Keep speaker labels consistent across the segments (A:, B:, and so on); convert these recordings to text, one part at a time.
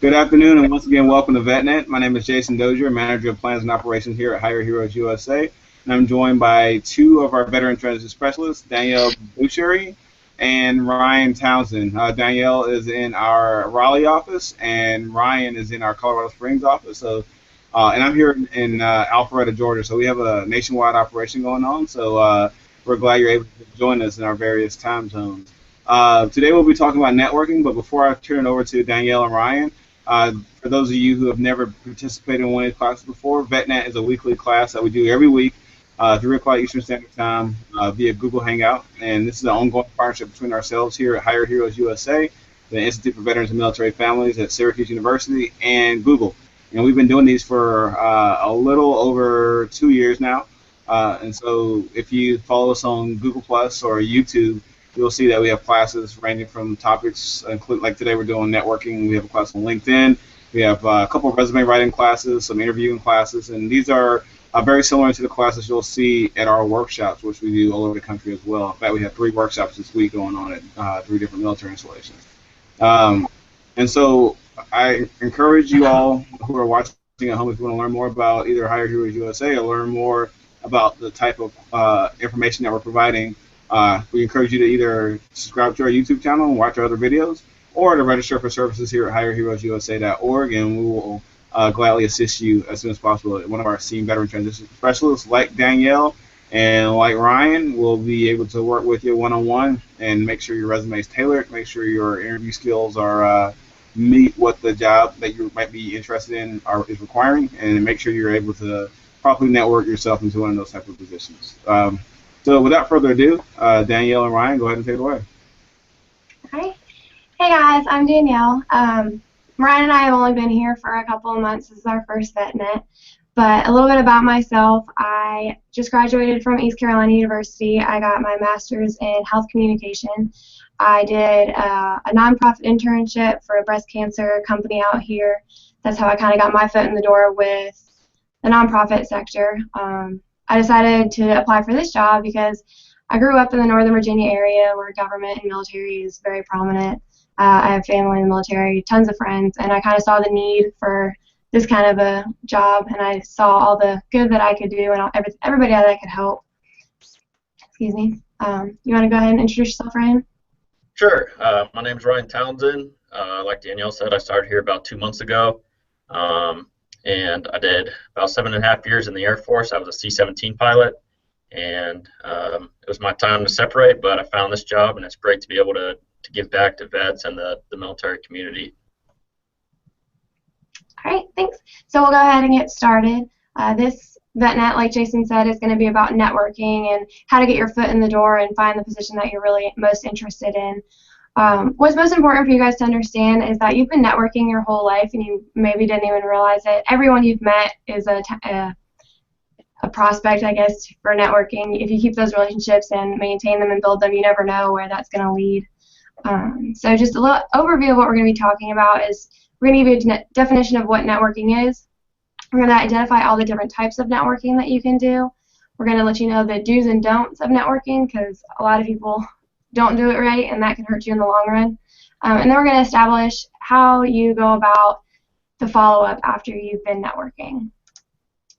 A: Good afternoon, and once again, welcome to VetNet. My name is Jason Dozier, Manager of Plans and Operations here at Hire Heroes USA, and I'm joined by two of our veteran transition specialists, Danielle Bouchery and Ryan Townsend. Danielle is in our Raleigh office, and Ryan is in our Colorado Springs office. And I'm here in Alpharetta, Georgia. So we have a nationwide operation going on. We're glad you're able to join us in our various time zones. Today we'll be talking about networking, but before I turn it over to Danielle and Ryan, for those of you who have never participated in one of these classes before, VetNet is a weekly class that we do every week, 3 o'clock Eastern Standard Time via Google Hangout. And this is an ongoing partnership between ourselves here at Hire Heroes USA, the Institute for Veterans and Military Families at Syracuse University, and Google. And we've been doing these for a little over 2 years now. And so if you follow us on Google Plus or YouTube, you'll see that we have classes ranging from topics, include like today we're doing networking. We have a class on LinkedIn. We have a couple of resume writing classes, some interviewing classes, and these are very similar to the classes you'll see at our workshops, which we do all over the country as well. In fact, we have 3 workshops this week going on at 3 different military installations. Um, and so I encourage you all who are watching at home, if you want to learn more about either Hire Heroes USA or learn more about the type of information that we're providing, we encourage you to either subscribe to our YouTube channel and watch our other videos, or to register for services here at HireHeroesUSA.org, and we will gladly assist you as soon as possible. One of our senior veteran transition specialists, like Danielle and like Ryan, will be able to work with you one-on-one and make sure your resume is tailored, make sure your interview skills are meet what the job that you might be interested in is requiring, and make sure you're able to properly network yourself into one of those type of positions. So without further ado, Danielle and Ryan, go ahead and take it away.
B: Hi. Hey guys, I'm Danielle. Ryan and I have only been here for a couple of months. This is our first VetNet. But a little bit about myself. I just graduated from East Carolina University. I got my master's in health communication. I did a nonprofit internship for a breast cancer company out here. That's how I kind of got my foot in the door with the nonprofit sector. I decided to apply for this job because I grew up in the Northern Virginia area where government and military is very prominent. I have family in the military, tons of friends, and I kind of saw the need for this kind of a job, and I saw all the good that I could do and everybody that I could help. Excuse me. You want to go ahead and introduce yourself, Ryan?
C: Sure. My name is Ryan Townsend. Like Danielle said, I started here about 2 months ago. And I did about 7.5 years in the Air Force. I was a C-17 pilot, and it was my time to separate, but I found this job, and it's great to be able to give back to vets and the military community.
B: All right, thanks. So we'll go ahead and get started. This VetNet, like Jason said, is going to be about networking and how to get your foot in the door and find the position that you're really most interested in. What's most important for you guys to understand is that you've been networking your whole life and you maybe didn't even realize it. Everyone you've met is a prospect, I guess, for networking. If you keep those relationships and maintain them and build them, you never know where that's going to lead. So just a little overview of what we're going to be talking about is we're going to give you a definition of what networking is. We're going to identify all the different types of networking that you can do. We're going to let you know the do's and don'ts of networking because a lot of people don't do it right, and that can hurt you in the long run. And then we're going to establish how you go about the follow-up after you've been networking.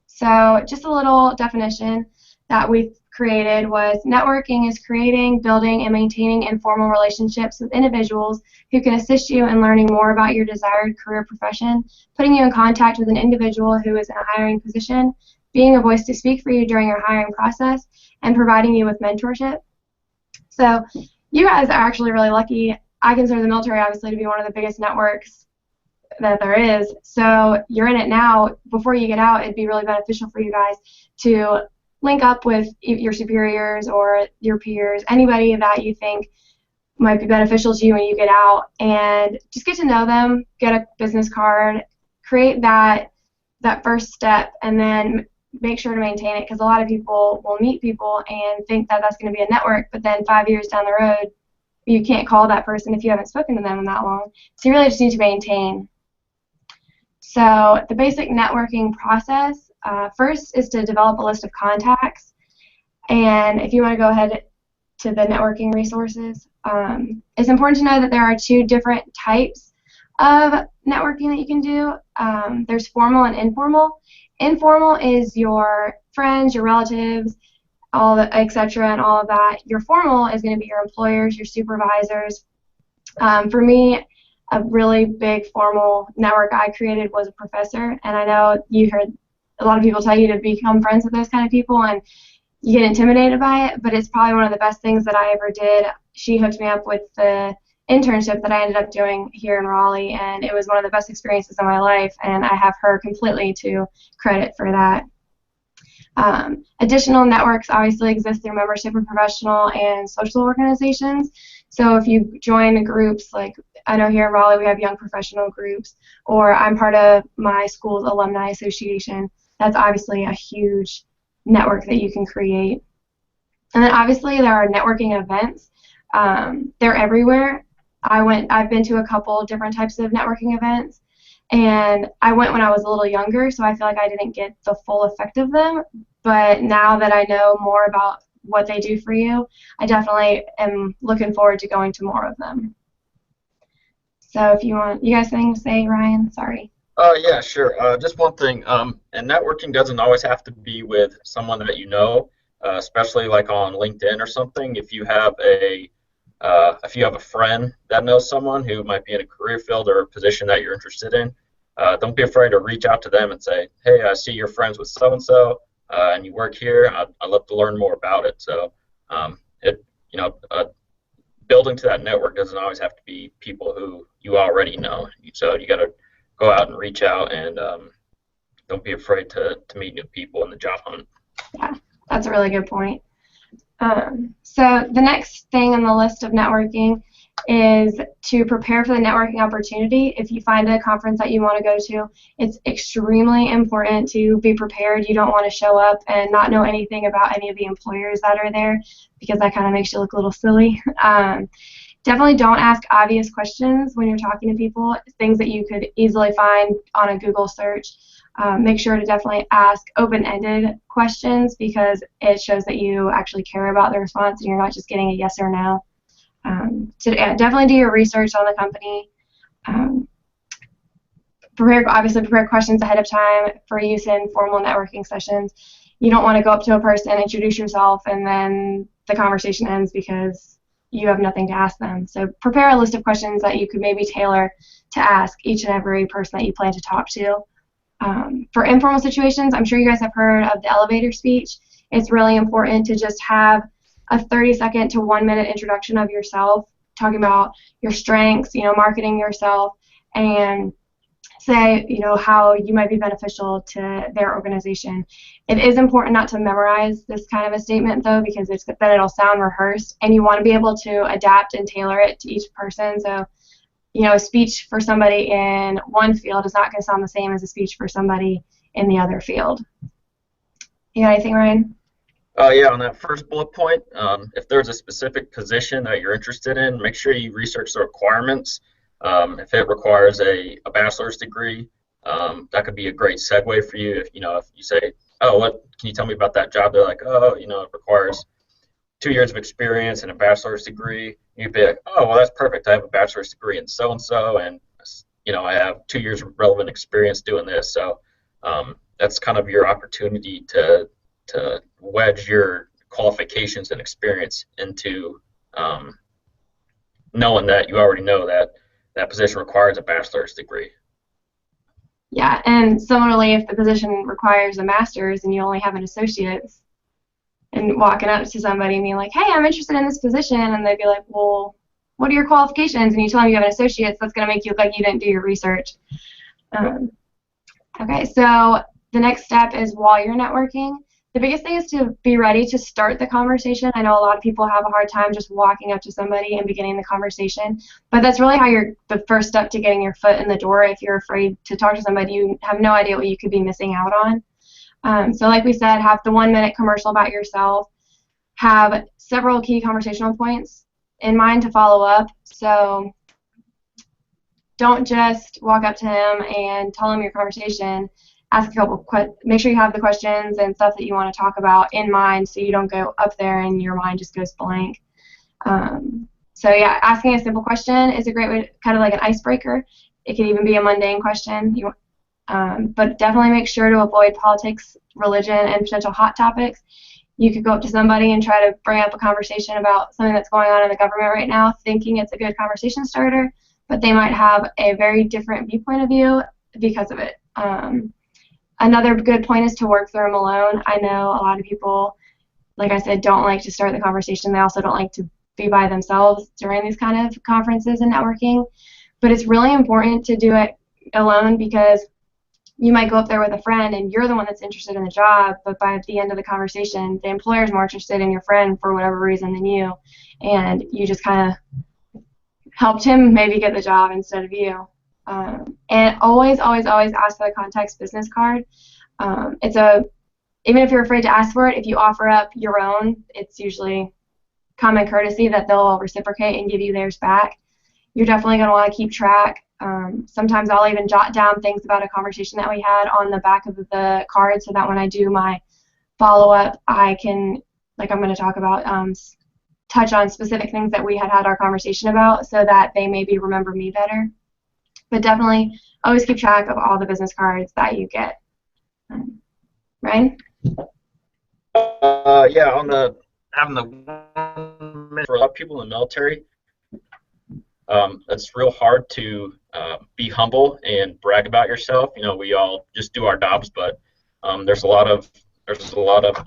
B: So just a little definition that we've created was networking is creating, building, and maintaining informal relationships with individuals who can assist you in learning more about your desired career profession, putting you in contact with an individual who is in a hiring position, being a voice to speak for you during your hiring process, and providing you with mentorship. So you guys are actually really lucky. I consider the military obviously to be one of the biggest networks that there is. So you're in it now. Before you get out, it'd be really beneficial for you guys to link up with your superiors or your peers, anybody that you think might be beneficial to you when you get out, and just get to know them, get a business card, create that first step, and then make sure to maintain it, because a lot of people will meet people and think that that's going to be a network, but then 5 years down the road, you can't call that person if you haven't spoken to them in that long. So you really just need to maintain. So the basic networking process, first is to develop a list of contacts. And if you want to go ahead to the networking resources, it's important to know that there are 2 different types of networking that you can do. There's formal and informal. Informal is your friends, your relatives, all the etc. and all of that. Your formal is going to be your employers, your supervisors. For me, a really big formal network I created was a professor, and I know you heard a lot of people tell you to become friends with those kind of people, and you get intimidated by it, but it's probably one of the best things that I ever did. She hooked me up with the internship that I ended up doing here in Raleigh, and it was one of the best experiences of my life, and I have her completely to credit for that. Additional networks obviously exist through membership in professional and social organizations. So if you join groups, like I know here in Raleigh we have young professional groups, or I'm part of my school's alumni association, that's obviously a huge network that you can create. And then obviously there are networking events. They're everywhere. I've been to a couple different types of networking events, and I went when I was a little younger, so I feel like I didn't get the full effect of them. But now that I know more about what they do for you, I definitely am looking forward to going to more of them. So if you guys have anything to say, Ryan? Sorry.
C: Yeah, sure. Just one thing, and networking doesn't always have to be with someone that you know, especially like on LinkedIn or something. If you have a friend that knows someone who might be in a career field or a position that you're interested in, don't be afraid to reach out to them and say, hey, I see you're friends with so-and-so, and you work here. I'd love to learn more about it. So, building to that network doesn't always have to be people who you already know. So you got to go out and reach out, and don't be afraid to meet new people in the job hunt.
B: Yeah, that's a really good point. So the next thing on the list of networking is to prepare for the networking opportunity. If you find a conference that you want to go to, it's extremely important to be prepared. You don't want to show up and not know anything about any of the employers that are there, because that kind of makes you look a little silly. Definitely don't ask obvious questions when you're talking to people, things that you could easily find on a Google search. Make sure to definitely ask open-ended questions, because it shows that you actually care about the response and you're not just getting a yes or no. So yeah, definitely do your research on the company. Prepare questions ahead of time for use in formal networking sessions. You don't want to go up to a person, introduce yourself, and then the conversation ends because you have nothing to ask them. So prepare a list of questions that you could maybe tailor to ask each and every person that you plan to talk to. For informal situations, I'm sure you guys have heard of the elevator speech. It's really important to just have a 30-second to 1-minute introduction of yourself, talking about your strengths, marketing yourself, and say, how you might be beneficial to their organization. It is important not to memorize this kind of a statement, though, because then it'll sound rehearsed, and you want to be able to adapt and tailor it to each person. So, a speech for somebody in one field is not going to sound the same as a speech for somebody in the other field. You got anything, Ryan?
C: Yeah, on that first bullet point, if there's a specific position that you're interested in, make sure you research the requirements. If it requires a bachelor's degree, that could be a great segue for you. If you say, oh, what can you tell me about that job? They're like, oh, it requires 2 years of experience and a bachelor's degree. You'd be like, oh, well, that's perfect. I have a bachelor's degree in so-and-so, and I have 2 years of relevant experience doing this. So that's kind of your opportunity to wedge your qualifications and experience into knowing that you already know that position requires a bachelor's degree.
B: Yeah, and similarly, if the position requires a master's and you only have an associate's, and walking up to somebody and being like, hey, I'm interested in this position, and they'd be like, well, what are your qualifications? And you tell them you have an associate's, that's going to make you look like you didn't do your research. Okay, so the next step is while you're networking, the biggest thing is to be ready to start the conversation. I know a lot of people have a hard time just walking up to somebody and beginning the conversation, but that's really how the first step to getting your foot in the door. If you're afraid to talk to somebody, you have no idea what you could be missing out on. So like we said, have the 1-minute commercial about yourself, have several key conversational points in mind to follow up. So don't just walk up to him and tell him your conversation. Ask a couple make sure you have the questions and stuff that you want to talk about in mind, so you don't go up there and your mind just goes blank. So yeah, asking a simple question is a great way, kind of like an icebreaker. It could even be a mundane question. But definitely make sure to avoid politics, religion, and potential hot topics. You could go up to somebody and try to bring up a conversation about something that's going on in the government right now, thinking it's a good conversation starter, but they might have a very different viewpoint of view because of it. Another good point is to work through them alone. I know a lot of people, like I said, don't like to start the conversation. They also don't like to be by themselves during these kind of conferences and networking. But it's really important to do it alone, because you might go up there with a friend and you're the one that's interested in the job, but by the end of the conversation, the employer is more interested in your friend for whatever reason than you, and you just kind of helped him maybe get the job instead of you. And always, always, always ask for the contact's business card. Even if you're afraid to ask for it, if you offer up your own, it's usually common courtesy that they'll reciprocate and give you theirs back. You're definitely going to want to keep track. Sometimes I'll even jot down things about a conversation that we had on the back of the card, so that when I do my follow-up, I can, like I'm going to talk about, touch on specific things that we had our conversation about, so that they maybe remember me better. But definitely always keep track of all the business cards that you get. Ryan?
C: Yeah, on having the 1 minute for a lot of people in the military, it's real hard to be humble and brag about yourself. You know, we all just do our jobs, but there's a lot of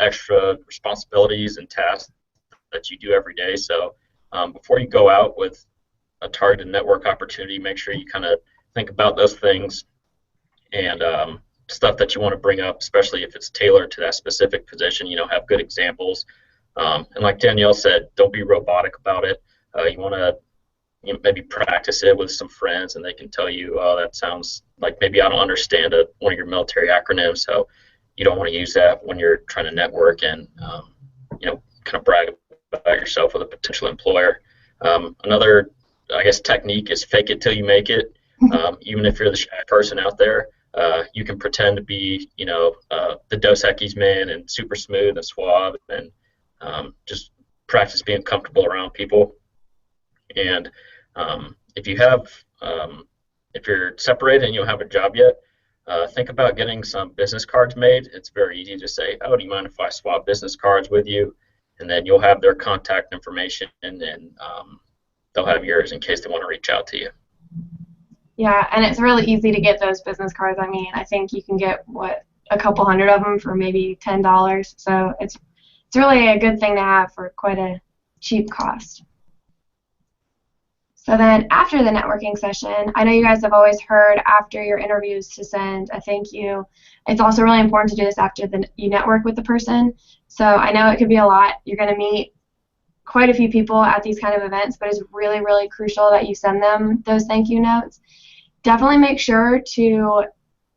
C: extra responsibilities and tasks that you do every day. So before you go out with a targeted network opportunity, make sure you kind of think about those things and stuff that you want to bring up, especially if it's tailored to that specific position. You know, have good examples. And like Danielle said, don't be robotic about it. You want to maybe practice it with some friends, and they can tell you, oh, that sounds like maybe I don't understand one of your military acronyms, so you don't want to use that when you're trying to network and kind of brag about yourself with a potential employer. Another, I guess, technique is fake it till you make it. Even if you're the shy person out there, you can pretend to be, the Dos Equis man and super smooth and suave, and just practice being comfortable around people. And if you're separated and you don't have a job yet, think about getting some business cards made. It's very easy to say, oh, do you mind if I swap business cards with you? And then you'll have their contact information, and they'll have yours in case they want to reach out to you.
B: Yeah, and it's really easy to get those business cards. I mean, I think you can get, a couple hundred of them for maybe $10. So it's really a good thing to have for quite a cheap cost. So then after the networking session, I know you guys have always heard after your interviews to send a thank you. It's also really important to do this after you network with the person. So I know it could be a lot. You're going to meet quite a few people at these kind of events, but it's really, really crucial that you send them those thank you notes. Definitely make sure to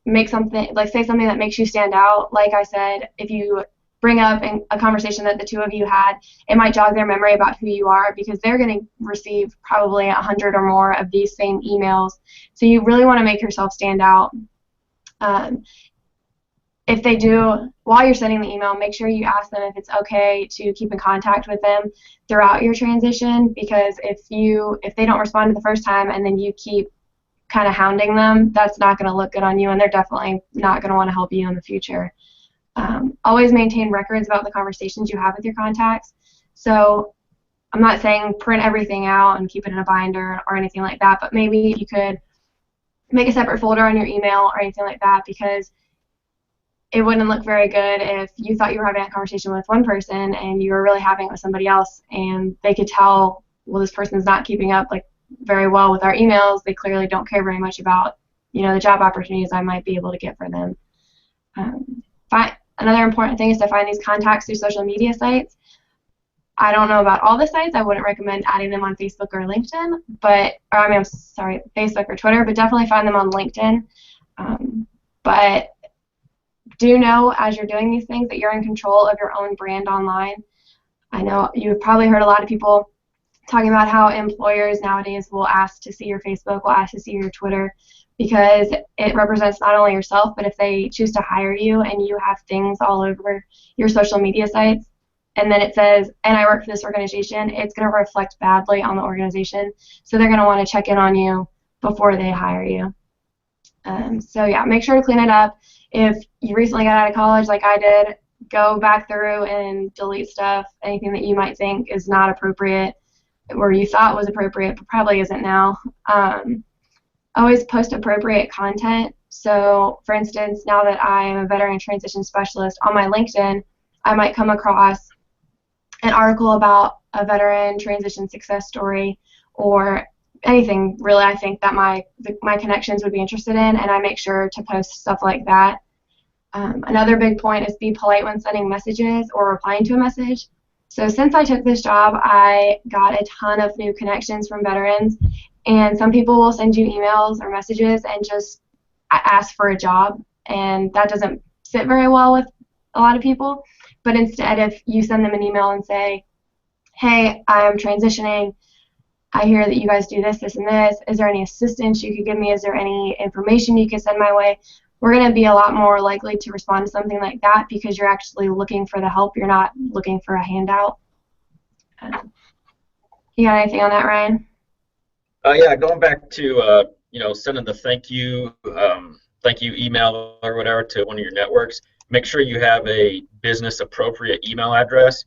B: make something, like say something that makes you stand out. Like I said, if you bring up a conversation that the two of you had, it might jog their memory about who you are, because they're going to receive probably 100 or more of these same emails. So you really want to make yourself stand out. If they do, while you're sending the email, make sure you ask them if it's okay to keep in contact with them throughout your transition, because if they don't respond to the first time and then you keep kind of hounding them, that's not going to look good on you, and they're definitely not going to want to help you in the future. Always maintain records about the conversations you have with your contacts. So I'm not saying print everything out and keep it in a binder or anything like that, but maybe you could make a separate folder on your email or anything like that, because it wouldn't look very good if you thought you were having a conversation with one person and you were really having it with somebody else, and they could tell, well, this person's not keeping up very well with our emails. They clearly don't care very much about the job opportunities I might be able to get for them. Another important thing is to find these contacts through social media sites. I don't know about all the sites. I wouldn't recommend adding them on Facebook or LinkedIn, Facebook or Twitter, but definitely find them on LinkedIn. But do know as you're doing these things that you're in control of your own brand online. I know you've probably heard a lot of people talking about how employers nowadays will ask to see your Facebook, will ask to see your Twitter, because it represents not only yourself, but if they choose to hire you and you have things all over your social media sites, and then it says, and I work for this organization, it's going to reflect badly on the organization. So they're going to want to check in on you before they hire you. So yeah, make sure to clean it up. If you recently got out of college like I did, go back through and delete stuff, anything that you might think is not appropriate or you thought was appropriate but probably isn't now. Always post appropriate content. So for instance, now that I am a veteran transition specialist, on my LinkedIn, I might come across an article about a veteran transition success story or anything really I think that my connections would be interested in, and I make sure to post stuff like that. Another big point is be polite when sending messages or replying to a message. So since I took this job, I got a ton of new connections from veterans, and some people will send you emails or messages and just ask for a job, and that doesn't sit very well with a lot of people. But instead, if you send them an email and say, hey, I'm transitioning, I hear that you guys do this, this, and this. Is there any assistance you could give me? Is there any information you could send my way? We're going to be a lot more likely to respond to something like that because you're actually looking for the help. You're not looking for a handout. You got anything on that, Ryan?
C: Yeah, going back to sending the thank you email or whatever to one of your networks. Make sure you have a business appropriate email address.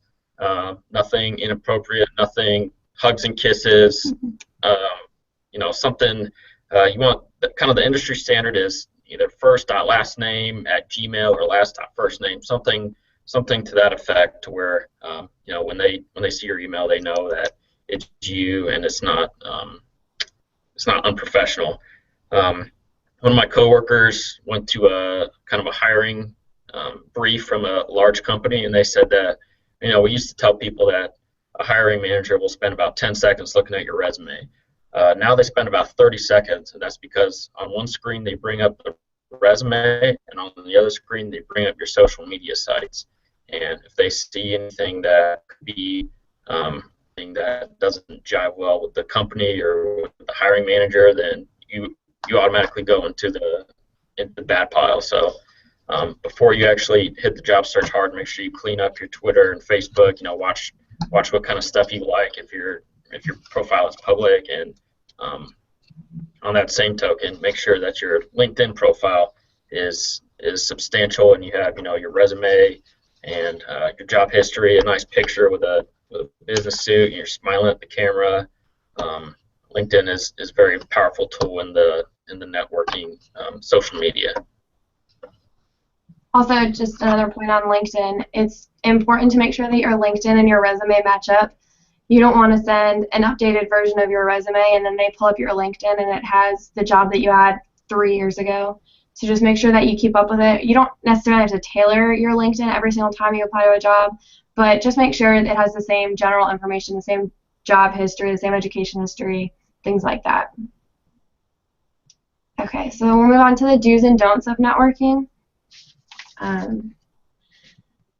C: Nothing inappropriate, nothing hugs and kisses. Something you want. Kind of the industry standard is either first.last name at Gmail or last.first name. Something to that effect, to where when they see your email, they know that it's you and it's not unprofessional. One of my coworkers went to a kind of a hiring brief from a large company, and they said that we used to tell people that a hiring manager will spend about 10 seconds looking at your resume. Now they spend about 30 seconds, and that's because on one screen they bring up the resume, and on the other screen they bring up your social media sites. And if they see anything that could be thing that doesn't jive well with the company or with the hiring manager, then you automatically go into the bad pile. So before you actually hit the job search hard, make sure you clean up your Twitter and Facebook. Watch what kind of stuff you like if your profile is public, and on that same token, make sure that your LinkedIn profile is substantial, and you have your resume and your job history, a nice picture with a business suit, and you're smiling at the camera. LinkedIn is a very powerful tool in the networking social media.
B: Also, just another point on LinkedIn, it's important to make sure that your LinkedIn and your resume match up. You don't want to send an updated version of your resume and then they pull up your LinkedIn and it has the job that you had 3 years ago. So just make sure that you keep up with it. You don't necessarily have to tailor your LinkedIn every single time you apply to a job, but just make sure it has the same general information, the same job history, the same education history, things like that. Okay, so we'll move on to the do's and don'ts of networking.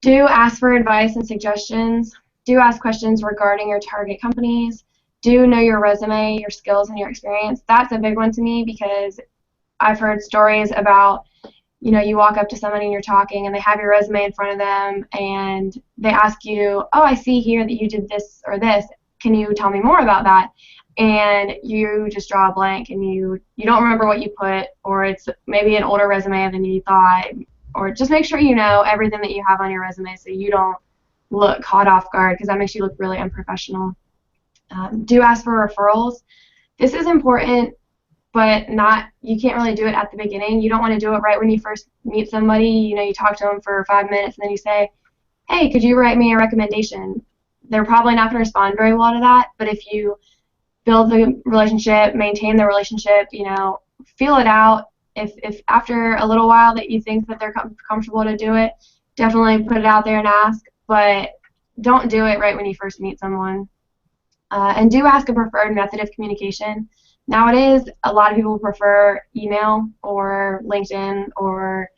B: Do ask for advice and suggestions. Do ask questions regarding your target companies. Do know your resume, your skills, and your experience. That's a big one to me because I've heard stories about, you walk up to somebody and you're talking and they have your resume in front of them and they ask you, oh, I see here that you did this or this. Can you tell me more about that? And you just draw a blank and you don't remember what you put, or it's maybe an older resume than you thought, or just make sure you know everything that you have on your resume so you don't look caught off guard, because that makes you look really unprofessional. Do ask for referrals. This is important, but you can't really do it at the beginning. You don't want to do it right when you first meet somebody. You talk to them for 5 minutes and then you say, hey, could you write me a recommendation? They're probably not going to respond very well to that, but if you build the relationship, maintain the relationship, feel it out. If after a little while that you think that they're comfortable to do it, definitely put it out there and ask, but don't do it right when you first meet someone. And do ask a preferred method of communication. Nowadays, a lot of people prefer email or LinkedIn or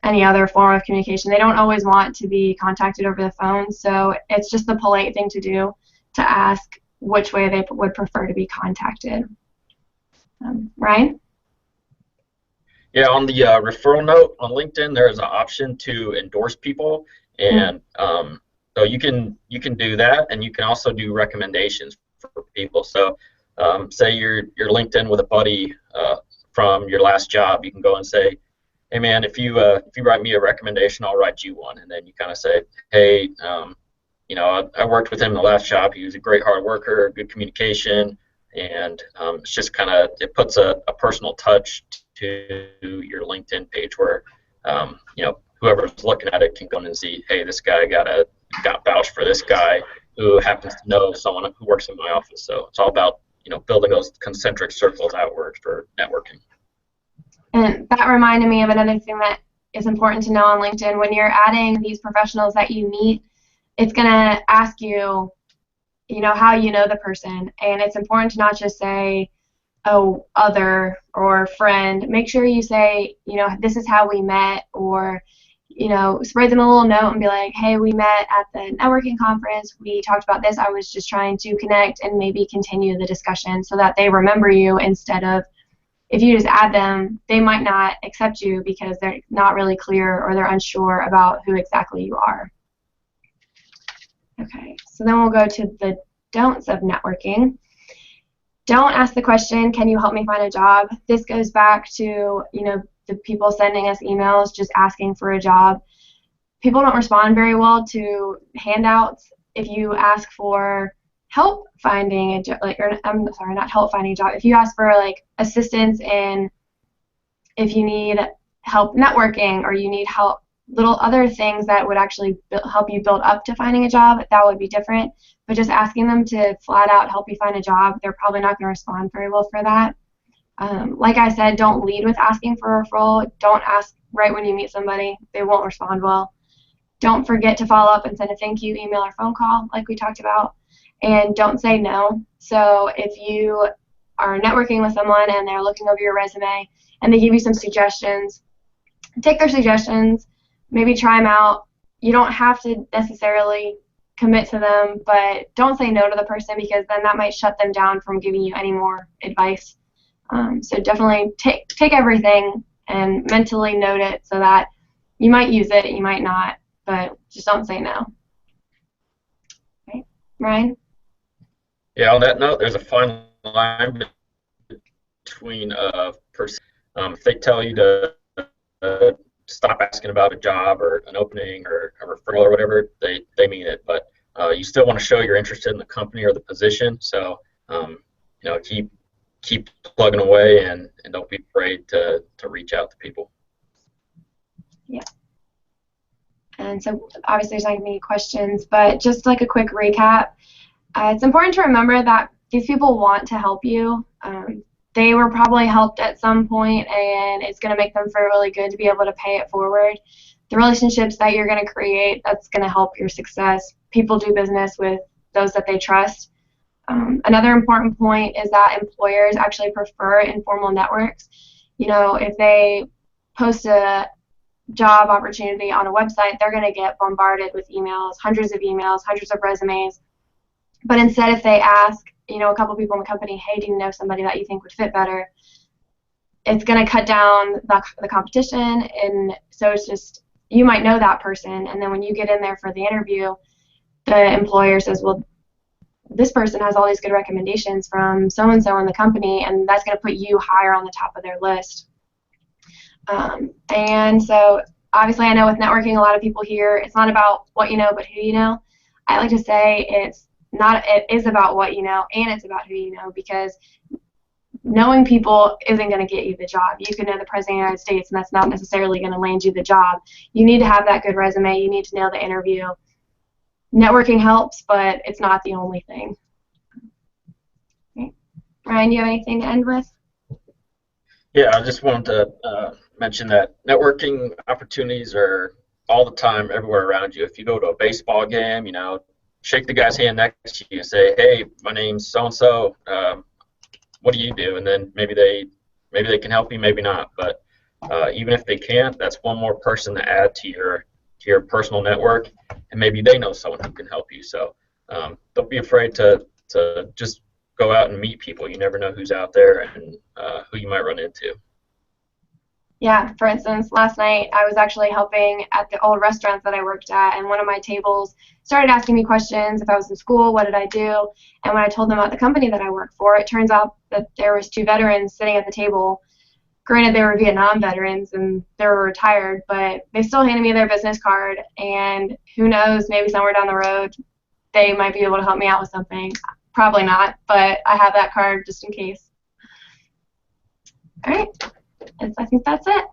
B: any other form of communication. They don't always want to be contacted over the phone, so it's just the polite thing to do to ask which way they would prefer to be contacted. Ryan?
C: Yeah, on the referral note on LinkedIn, there is an option to endorse people, and so you can do that, and you can also do recommendations for people. So say you're linked in with a buddy from your last job, you can go and say, hey man, if you write me a recommendation, I'll write you one. And then you kind of say, hey, you know, I worked with him in the last job. He was a great hard worker, good communication, and it's just kind of, it puts a personal touch to your LinkedIn page where, you know, whoever's looking at it can go in and see, hey, this guy got vouched for this guy who happens to know someone who works in my office. So it's all about, you know, building those concentric circles outward for networking.
B: And that reminded me of another thing that is important to know on LinkedIn. When you're adding these professionals that you meet, it's going to ask you, you know, how you know the person. And it's important to not just say, oh, other or friend. Make sure you say, you know, this is how we met, or, you know, spread them a little note and be like, hey, we met at the networking conference. We talked about this. I was just trying to connect and maybe continue the discussion so that they remember you, instead of, if you just add them, they might not accept you because they're not really clear or they're unsure about who exactly you are. Okay, so then we'll go to the don'ts of networking. Don't ask the question, can you help me find a job? This goes back to, you know, the people sending us emails just asking for a job. People don't respond very well to handouts. If you ask for help finding a job, I'm sorry, not help finding a job. If you ask for like assistance in, if you need help networking, or you need help little other things that would actually help you build up to finding a job, that would be different. But just asking them to flat out help you find a job, they're probably not going to respond very well for that. Like I said, don't lead with asking for a referral. Don't ask right when you meet somebody. They won't respond well. Don't forget to follow up and send a thank you email or phone call like we talked about. And don't say no. So if you are networking with someone and they're looking over your resume and they give you some suggestions, take their suggestions, maybe try them out. You don't have to necessarily commit to them, but don't say no to the person, because then that might shut them down from giving you any more advice. So definitely take everything and mentally note it so that you might use it, you might not, but just don't say no. Okay, Ryan?
C: Yeah, on that note, there's a fine line between if they tell you to stop asking about a job or an opening or a referral or whatever, they mean it, but you still want to show you're interested in the company or the position. So you know, keep plugging away and don't be afraid to reach out to people.
B: Yeah. And so obviously there's not going to be any questions, but just like a quick recap, it's important to remember that these people want to help you. They were probably helped at some point, and it's going to make them feel really good to be able to pay it forward. The relationships that you're going to create, that's going to help your success. People do business with those that they trust. Another important point is that employers actually prefer informal networks. You know, if they post a job opportunity on a website, they're going to get bombarded with emails, hundreds of resumes. But instead, if they ask, you know, a couple people in the company, hey, do you know somebody that you think would fit better? It's going to cut down the competition, and so it's just, you might know that person, and then when you get in there for the interview, the employer says, well, this person has all these good recommendations from so-and-so in the company, and that's going to put you higher on the top of their list. And so obviously I know with networking, a lot of people here, it's not about what you know, but who you know. I like to say it is about what you know, and it's about who you know, because knowing people isn't going to get you the job. You can know the President of the United States, and that's not necessarily going to land you the job. You need to have that good resume. You need to nail the interview. Networking helps, but it's not the only thing. Okay. Ryan, do you have anything to end with?
C: Yeah, I just wanted to mention that networking opportunities are all the time, everywhere around you. If you go to a baseball game, you know, shake the guy's hand next to you and say, hey, my name's so-and-so, what do you do? And then maybe they can help you, maybe not. But even if they can't, that's one more person to add to your personal network, and maybe they know someone who can help you. So don't be afraid to just go out and meet people. You never know who's out there and who you might run into.
B: Yeah, for instance, last night I was actually helping at the old restaurant that I worked at, and one of my tables started asking me questions. If I was in school, what did I do? And when I told them about the company that I work for, it turns out that there was 2 veterans sitting at the table. Granted, they were Vietnam veterans and they were retired, but they still handed me their business card, and who knows, maybe somewhere down the road they might be able to help me out with something. Probably not, but I have that card just in case. All right, I think that's it.